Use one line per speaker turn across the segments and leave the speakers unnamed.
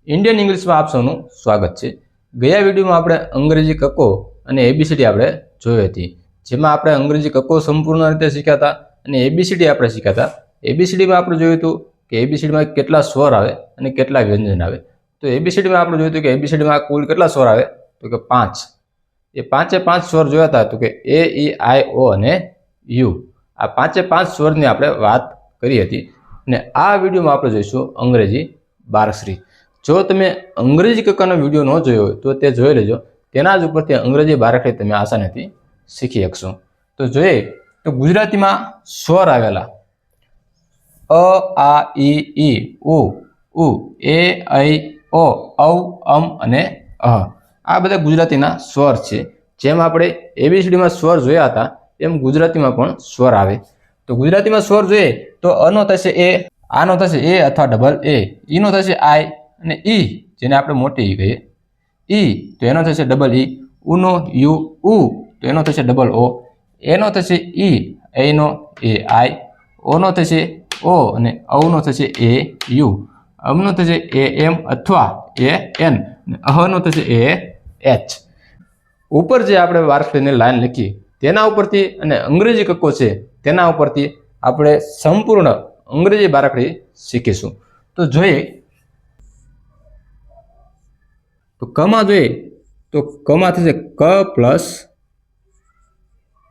Indian English में आप सबનું स्वागत है। गया वीडियो में આપણે અંગ્રેજી કક્કો અને એબીસીડી આપણે જોઈ હતી, જેમાં આપણે અંગ્રેજી કક્કો સંપૂર્ણ રીતે શીખ્યા હતા અને એબીસીડી આપણે શીખ્યા હતા। એબીસીડી માં આપણે જોયું હતું કે એબીસીડી માં કેટલા સ્વર આવે અને કેટલા વ્યંજન આવે। તો એબીસીડી માં આપણે જોયું હતું કે એબીસીડી માં કુલ કેટલા સ્વર આવે, તો કે 5। એ પાંચે પાંચ સ્વર જોયા હતા, તો કે એ ઈ આઈ ઓ અને યુ। આ પાંચે પાંચ સ્વરની આપણે વાત કરી હતી અને આ વિડીયોમાં આપણે જોઈશું અંગ્રેજી બારકરી। जो तमे अंग्रेजी कक्कानो विडियो न जोयो होय तो ते जोई लेजो, तेना ज उपरथी अंग्रेजी बारकरी तमे आसानीथी शीखी शकशो। तो जोईए तो गुजरातीमां स्वर आवेला अ आ ई ई उ उ ए ऐ ओ औ अम अने अ। आ बधा गुजरातीना स्वर छे। जेम आपणे एबीसीडी मां स्वर जोया हता तेम गुजरातीमां पण स्वर आवे। तो गुजरातीमां स्वर जोईए तो अ नो थशे ए, आ नो थशे ए अथवा डबल ए, ई नो थशे आई અને ઈ, જેને આપણે મોટી ઈ કહીએ, ઈ તો એનો થશે ડબલ ઈ, ઉનો યુ ઉ તો એનો થશે ડબલ ઓ, એનો થશે ઈ, એનો એ આઈ, ઓનો થશે ઓ અને ઔનો થશે એ યુ, અમનો થશે એ એમ અથવા એ એન, અહનો થશે એ એચ। ઉપર જે આપણે વારકરીની લાઈન લખી તેના ઉપરથી અને અંગ્રેજી કક્કો છે તેના ઉપરથી આપણે સંપૂર્ણ અંગ્રેજી બારકરી શીખીશું। તો જોઈએ तो कमा जोईए तो कमा थशे क प्लस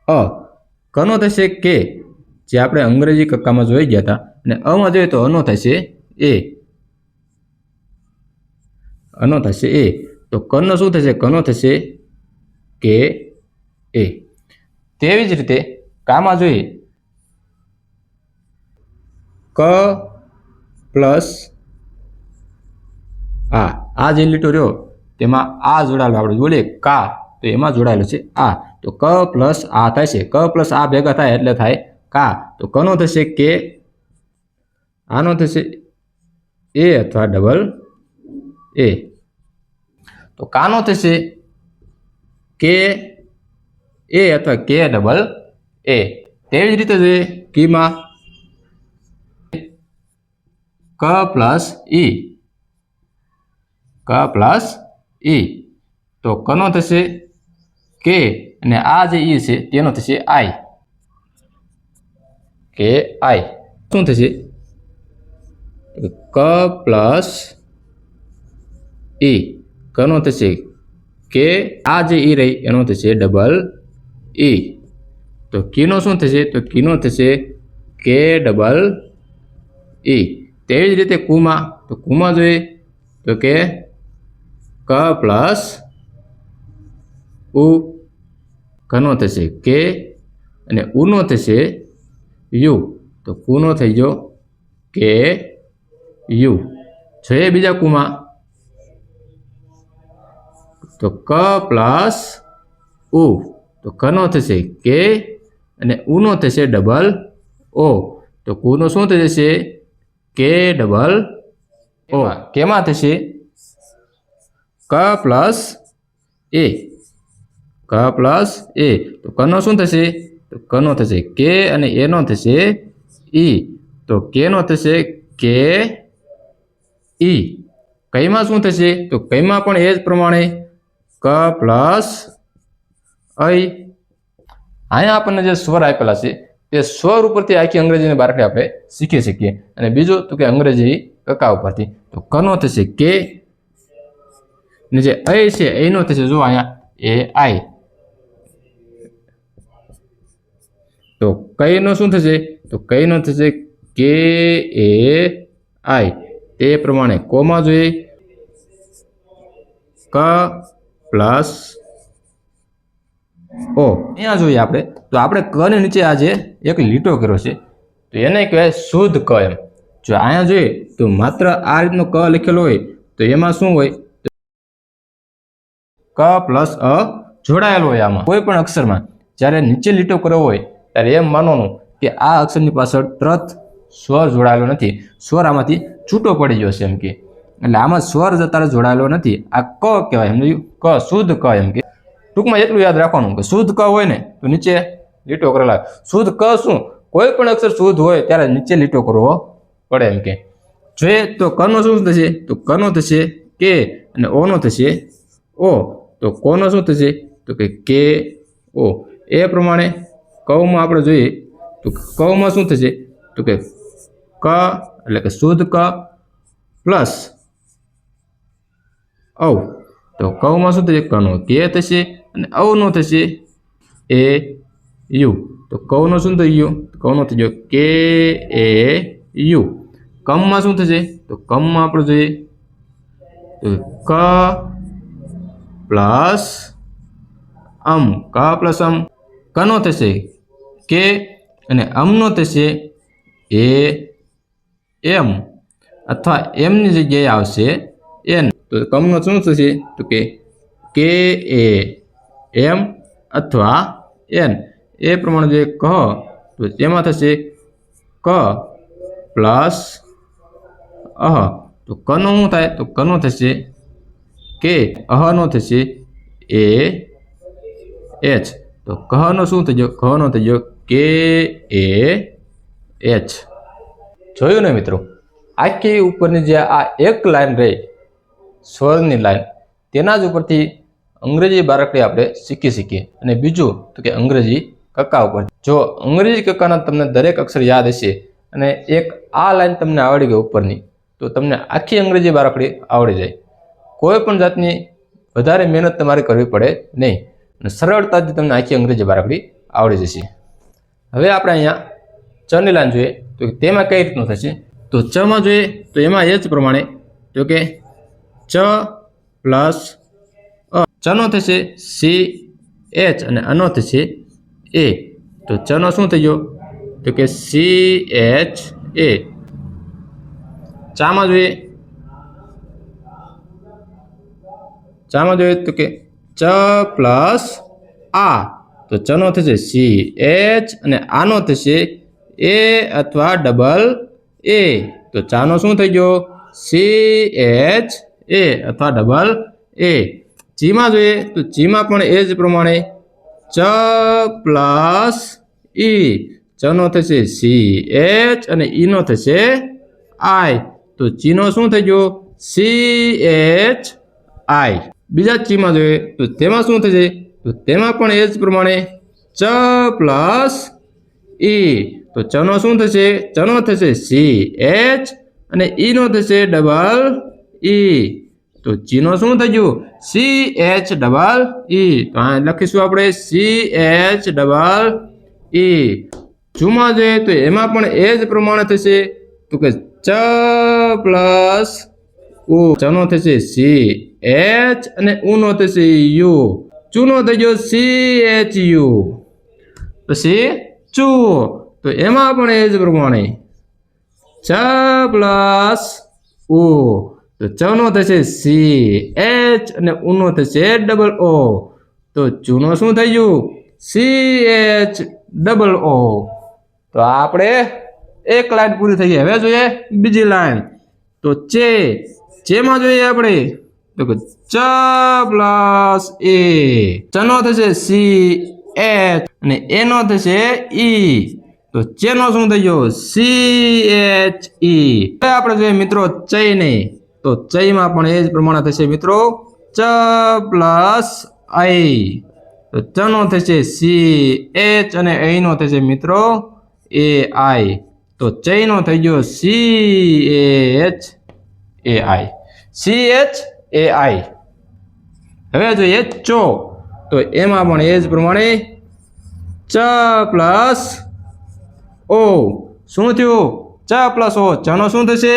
अ, कनो थशे के, जे आपणे अंग्रेजी कक्कामां जोई गया था, अने अ मां जोईए तो अनो थशे ए, अनो थशे ए। तो कनो शुं थशे, कनो थशे के ए। तेवी ज रीते कामां जोईए क प्लस आ जे लीटो रह्यो तेमां आ जोड़ाયેલો આપણે બોલીએ का, तो एमां जोड़ाયેલો છે आ। तो क प्लस आ थशे, क प्लस आ भेगा थाय એટલે થાય का। तो कनो थशे के, आनो थशे ए अथवा डबल ए। तो कानो थशे के ए अथवा के डबल ए। तेवी ज रीते જોઈએ कीमां क प्लस ई, क प्लस ई। तो कनो थशे के अने आ जे ई छे तेनो थशे आई, के आई। शुं थशे क प्लस ई, कनो थशे के, आ जे ई रही एनो थशे डबल ई। तो कीनो शुं थशे, तो कीनो थशे के डबल ई। तेवी ज रीते कुमा, तो कुमा जोईए तो के क प्लस उ, कनो थशे के अने उनो थशे यू। तो कुनो थई गयो के यू। छे बीजा कुमा तो क प्लस उ, तो कनो थशे के अने उनो थशे डबल ओ। तो कुनो शुं थई जशे के डबल ओ। केमां थशे क प्लस ए, क प्लस ए। तो कनो शुं थशे, तो कनो थशे के अने एनो थशे ई। तो केनो थशे के ई। कईमां शुं थशे, तो कईमां पण ए ज प्रमाणे क प्लस ऐ। अहींया आपणे जे स्वर आपेला छे ते स्वर उपरथी आखी अंग्रेजीनी बारकरी આપણે શીખી શકીએ। અને બીજું તો કે અંગ્રેજી કક્કા ઉપરથી તો કનો થશે કે ने जे ऐ छे एनो थशे, जो अहींया ए आई। तो कईनो शुं थशे, तो कईनो थशे के ए आई। ते प्रमाणे कोमा जोईए क प्लस ओ। अहींया जोईए आपणे तो आपणे क ने नीचे आ जे एक લીટો કર્યો છે તો એને કહેવાય શુદ્ધ ક એમ। જો અહીંયા જોઈએ તો માત્ર આ રીતનો ક લખેલો હોય તો એમાં શું હોય, क प्लस अ जोड़ाયેલો હોય। આમાં કોઈ પણ અક્ષરમાં જ્યારે નીચે લીટો કર્યો હોય ત્યારે એમ માનવાનું કે આ અક્ષરની પાછળ તરત સ્વર જોડાયેલો નથી, સ્વર આમાંથી છૂટો પડી ગયો છે એમ કે। એટલે આમાં સ્વર અત્યારે જોડાયેલો નથી, આ ક કહેવાય, સમજ્યું? ક શુદ્ધ ક એમ કે। ટૂંકમાં એટલું યાદ રાખવાનું કે શુદ્ધ ક હોય ને તો નીચે લીટો કરેલા। શુદ્ધ ક શું, કોઈ પણ અક્ષર શુદ્ધ હોય ત્યારે નીચે લીટો કરવો પડે એમ કે। જોઈએ તો કનો શું થશે, તો કનો થશે કે અને ઓનો થશે ઓ. તો કોનો શું થશે તો કે ઓ. એ પ્રમાણે કમાં આપણે જોઈએ તો કમાં શું થશે તો કે ક એટલે કે શુદ્ધ ક પ્લસ ઔ. તો કમાં શું થશે કનો કે થશે અને ઔનો થશે એ યુ. તો કનો શું થઈ ગયો કનો થઈ ગયો કે એ યુ. કમમાં શું થશે તો કમમાં આપણે જોઈએ તો ક પ્લસ ક પ્લસ કનો થશે કે અને નો થશે એ એમ અથવા એમની જગ્યાએ આવશે એન. તો કમનો શું થશે તો કે એ એમ અથવા એન. એ પ્રમાણે જે કહો તો તેમાં થશે ક પ્લસ તો કનો શું થાય તો કનો થશે કે નો થશે એ એચ. તો કહનો શું થઈ ગયો કહનો થઈ ગયો કે એ એચ. જોયું ને મિત્રો, આખી ઉપરની જે આ એક લાઈન રહી સ્વરની લાઈન તેના જ ઉપરથી અંગ્રેજી બારાકડી આપણે શીખીએ. અને બીજું તો કે અંગ્રેજી કક્કા ઉપર. જો અંગ્રેજી કક્કાના તમને દરેક અક્ષર યાદ હશે અને એક આ લાઈન તમને આવડી ગઈ ઉપરની તો તમને આખી અંગ્રેજી બારાકડી આવડી જાય. કોઈ પણ જાતની વધારે મહેનત તમારે કરવી પડે નહીં અને સરળતાથી તમને આખી અંગ્રેજી બારાકડી આવડી જશે. હવે આપણે અહીંયા ચની લાઈન જોઈએ તો તેમાં કઈ રીતનું થશે તો ચમાં જોઈએ તો એમાં એ જ પ્રમાણે તો કે ચ પ્લસ ચનો થશે સી એચ અને અનો થશે એ. તો ચનો શું થઈ ગયો તો કે સી એચ એ. ચામાં જોઈએ તો કે ચ પ્લસ આ. તો ચનો થશે સી એચ અને આનો થશે એ અથવા ડબલ એ. તો ચાનો શું થઈ ગયો સી એચ એ અથવા ડબલ એ. ચીમાં જોઈએ તો ચીમાં પણ એ જ પ્રમાણે ચ પ્લસ ઈ. ચનો થશે સી એચ અને ઈનો થશે આઈ. તો ચીનો શું થઈ ગયો સી એચ આઈ. બીજા ચીમાં જોઈએ તો તેમાં શું થશે તો તેમાં પણ એ જ પ્રમાણે ચ પ્લસ ઈ. તો ચનો શું થશે ચનો થશે સી એચ અને ઈનો થશે ડબલ ઈ. તો ચીનો શું થઈ ગયું સી એચ ડબલ ઈ. તો આ લખીશું આપણે સી એચ ડબલ ઈ. ચુમાં જોઈએ તો એમાં પણ એ જ પ્રમાણે થશે તો કે ચ પ્લસ ઉ. ચનો થશે સી એચ અને ઉનો થશે યુ. ચૂનો થઈ ગયો સી એચ યુ. પછી ચૂ તો એમાં પણ એ જ પ્રમાણે ચ પ્લસ ઉ. તો ચનો થશે સી એચ અને ઉનો થશે ડબલ ઓ. તો ચૂનો શું થઈ ગયું સી એચ ડબલ ઓ. તો આપણે એક લાઈન પૂરી થઈ ગઈ. હવે જોઈએ બીજી લાઈન તો ચેમાં જોઈએ આપણે તો કે ચ પ્લસ એ. ચનો થશે સી એચ અને એનો થશે ઈ. તો ચેનો શું થઈ ગયો સી એચ ઈ. હવે આપણે જોઈએ મિત્રો ચઈ નહીં તો ચઈમાં પણ એ જ પ્રમાણે થશે મિત્રો ચ પ્લસ આઈ. તો ચનો થશે સી એચ અને અહીંનો થશે મિત્રો એ આઈ. તો ચઈનો થઈ ગયો C H A I. C H A I. હવે જોઈએ ચો તો એમાં પણ એ જ પ્રમાણે ચ પ્લસ ઓ. શું થયું ચ પ્લસ ઓ. ચનો શું થશે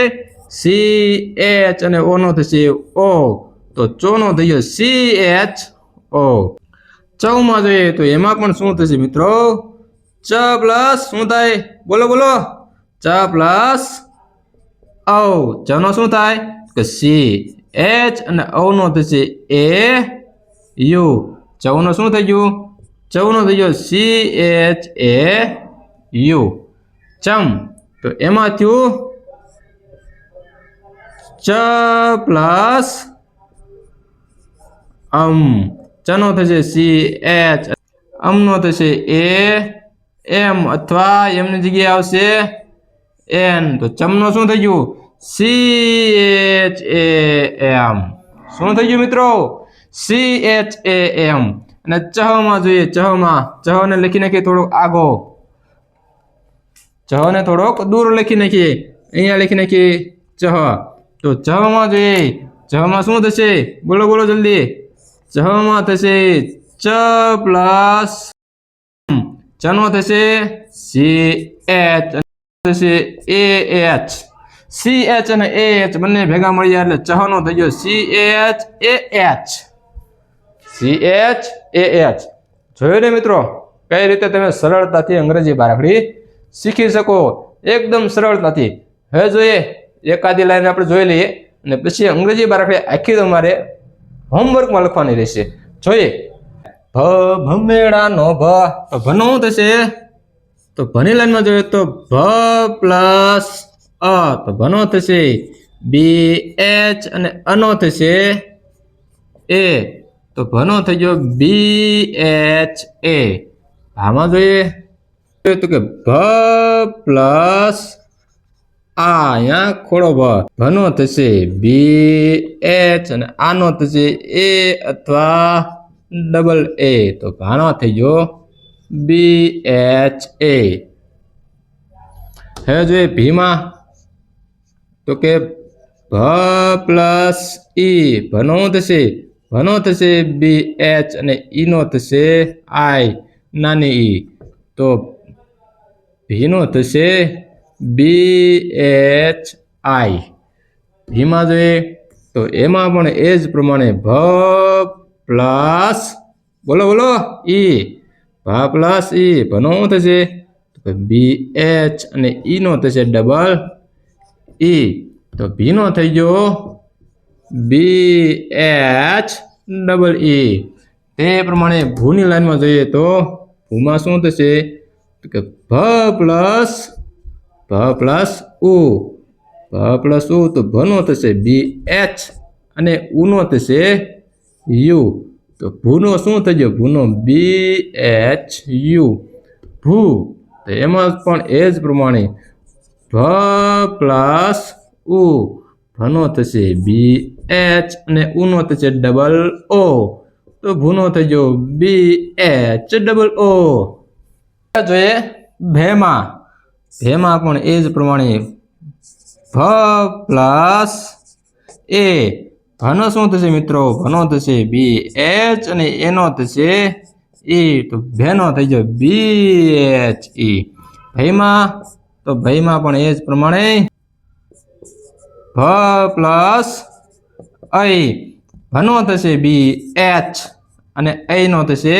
સી એચ અને ઓનો થશે ઓ. તો ચોનો થઈ ગયો સી એચ ઓ. ચૌમાં જોઈએ તો એમાં પણ શું થશે મિત્રો ચ પ્લસ શું થાય બોલો ચ પ્લસ ઓ. ચનો શું થાય કે સી એચ અને ઔનો થશે એ યુ. ચૌનો શું થઈ ગયું ચૌનો થઈ ગયો સી એચ એ યુ. ચમ તો એમાં થયું ચ પ્લસ ચનો થશે સી એચ અમનો થશે એ એમ અથવા એમની જગ્યાએ આવશે એન. તો ચમનો શું થઈ ગયું CHAM. શું થઈ ગયું મિત્રો? CHAM. અને ચહમાં જોઈએ, ચહને લખી નાખીએ થોડોક આગો, ચહને થોડોક દૂર લખી નાખીએ, અહીંયા લખી નાખીએ ચહ. તો ચહમાં જોઈએ, ચહમાં શું થશે? બોલો બોલો જલ્દી. ચહમાં થશે ચ પ્લસ ચનો થશે CH થશે AH. CH અને AH બંને ભેગા મળી જાય એટલે ચહનો થઈ ગયો CHAH. CHAH. જોયું ને મિત્રો કઈ રીતે તમે સરળતાથી અંગ્રેજી બારાખડી શીખી શકો, એકદમ સરળતાથી. હવે જોઈએ એકાદી લાઈન આપણે જોઈ લઈએ અને પછી અંગ્રેજી બારાખડી આખી તમારે હોમવર્કમાં લખવાની રહેશે. જોઈએ ભમેડાનો ભ, તો ભનો શું થશે? તો ભની લાઈનમાં જોઈએ તો ભ પ્લસ અ, તો ભનો થશે BH અને અનો થશે એ, તો ભનો થઈ ગયો BHA. આમાં જોઈએ તો કે ભ પ્લસ આ, અહીંયા ખોડો ભનો થશે BH અને આનો થશે એ અથવા ડબલ એ, તો ભાણો થઈ ગયો BHA. હવે જોઈએ ભીમાં તો કે ભ પ્લસ ઈ, ભનો થશે BH અને ઈનો થશે આઈ નાની ઈ, તો ભીનો થશે BHI. ભીમાં જોઈએ તો એમાં પણ એ જ પ્રમાણે ભ પ્લસ બોલો બોલો ઈ, ભ પ્લસ ઈ, ભનો શું થશે? તો BH અને ઈનો થશે ડબલ ઈ, તો ભીનો થઈ ગયો BH ડબલ ઈ. તે પ્રમાણે ભૂની લાઈનમાં જોઈએ તો ભૂમાં શું થશે? તો કે ભ પ્લસ ઉ, તો ભનો થશે BH અને ઉનો થશે યુ, તો ભૂનો શું થઈ ગયો? ભૂનો BHU ભૂ. તો એમાં પણ એ જ પ્રમાણે ભ પ્લસ ઉ, ભનો થશે BH અને ઉનો થશે ડબલ ઓ, તો ભૂનો થઈ ગયો BH ડબલ ઓ. જોઈએ ભેમાં પણ એ જ પ્રમાણે ભ પ્લસ એ, ભનો શું થશે મિત્રો? ભનો થશે BH અને એનો થશે ઈ, તો ભેનો થઈ ગયો BHE. ભયમાં પણ એ જ પ્રમાણે ભ પ્લસ અઈ, ભનો થશે BH અને અઈનો થશે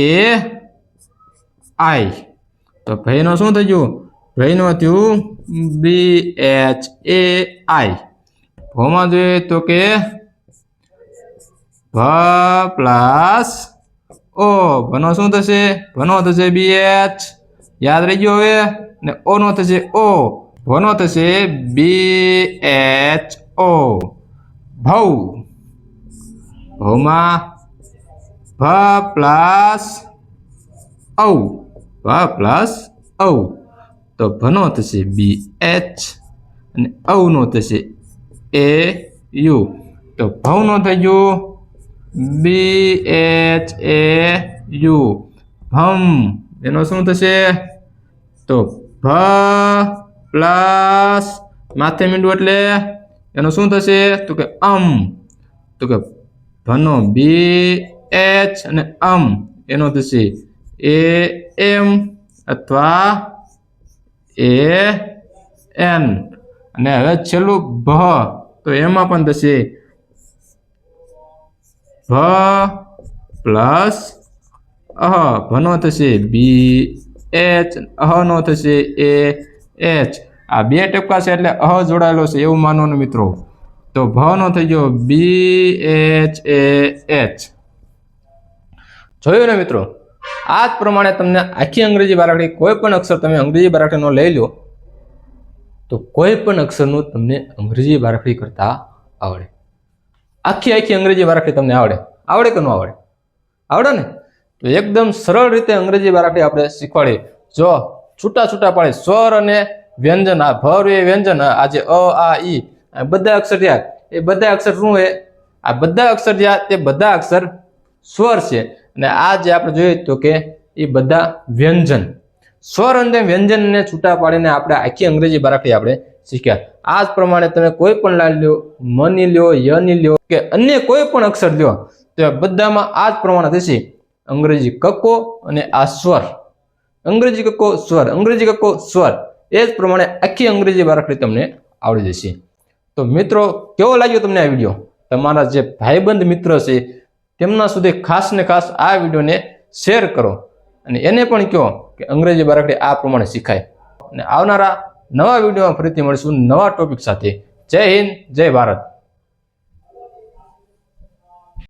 એ આઈ, તો ભયનો શું થઈ ગયું? ભયનો થયું BHAI. ભોમાં જોઈએ તો કે ભ પ્લસ ઓ, ભનો શું થશે? ભનો થશે BH, યાદ રહી ગયો હવે, ને ઓનો થશે ઓ, ભનો થશે BHO. ભવમાં ભ પ્લસ ઔ, તો ભનો થશે BH અને ઔનો થશે AU, તો ભવનો થઈ ગયો BHAU. ભમ એનો શું થશે? તો ભ પ્લસ માથે મીંડું એટલે એનો શું થશે? તો કે તો કે ભનો BH અને એનો થશે AM અથવા AN. અને હવે છેલ્લું ભ, તો એમાં પણ થશે ભ પ્લસ અહ, ભનો થશે BH, અહનો થશે AH. આ બે ટપકા છે એટલે અહ જોડાયેલો છે એવું માનવાનું મિત્રો, તો ભનો થઈ ગયો BHAH. જોયું ને મિત્રો, આ જ પ્રમાણે તમને આખી અંગ્રેજી બારાખડી કોઈ પણ અક્ષર તમે અંગ્રેજી બારાખડીનો લઈ લો તો કોઈ પણ અક્ષરનું તમને અંગ્રેજી બારાખડી કરતા આવડે. આખી અંગ્રેજી બારાખડી તમને આવડે કે ન આવડે? આવડે ને? તો એકદમ સરળ રીતે અંગ્રેજી બારાખડી આપણે શીખવાડીએ. જો છૂટા પાડે સ્વર અને વ્યંજન, આ ભર એ વ્યંજન, આ જે અ આ ઈ આ બધા અક્ષર રહ્યા એ બધા અક્ષર શું છે? આ બધા અક્ષર રહ્યા તે બધા અક્ષર સ્વર છે. અને આ જે આપણે જોઈએ તો કે એ બધા વ્યંજન, સ્વર અને વ્યંજનને છૂટા પાડીને આપણે આખી અંગ્રેજી બારાખડી આપણે શીખ્યા. આ જ પ્રમાણે તમે કોઈ પણ લાલ લ્યો, મની લ્યો, યની લ્યો કે અન્ય કોઈ પણ અક્ષર લ્યો તો બધામાં આ જ પ્રમાણે થશે. અંગ્રેજી કક્કો અને આ સ્વર, અંગ્રેજી કક્કો સ્વર, અંગ્રેજી કક્કો સ્વર, એ જ પ્રમાણે આખી અંગ્રેજી બારાખડી તમને આવડી જશે. તો મિત્રો, કેવો લાગ્યો તમને આ વિડીયો? તમારા જે ભાઈબંધ મિત્ર છે તેમના સુધી ખાસ ને ખાસ આ વિડીયોને શેર કરો અને એને પણ કહો કે અંગ્રેજી બારાખડી આ પ્રમાણે શીખાય. અને આવનારા નવા વિડીયોમાં ફરીથી મળીશું નવા ટોપિક સાથે. જય હિન્દ, જય ભારત.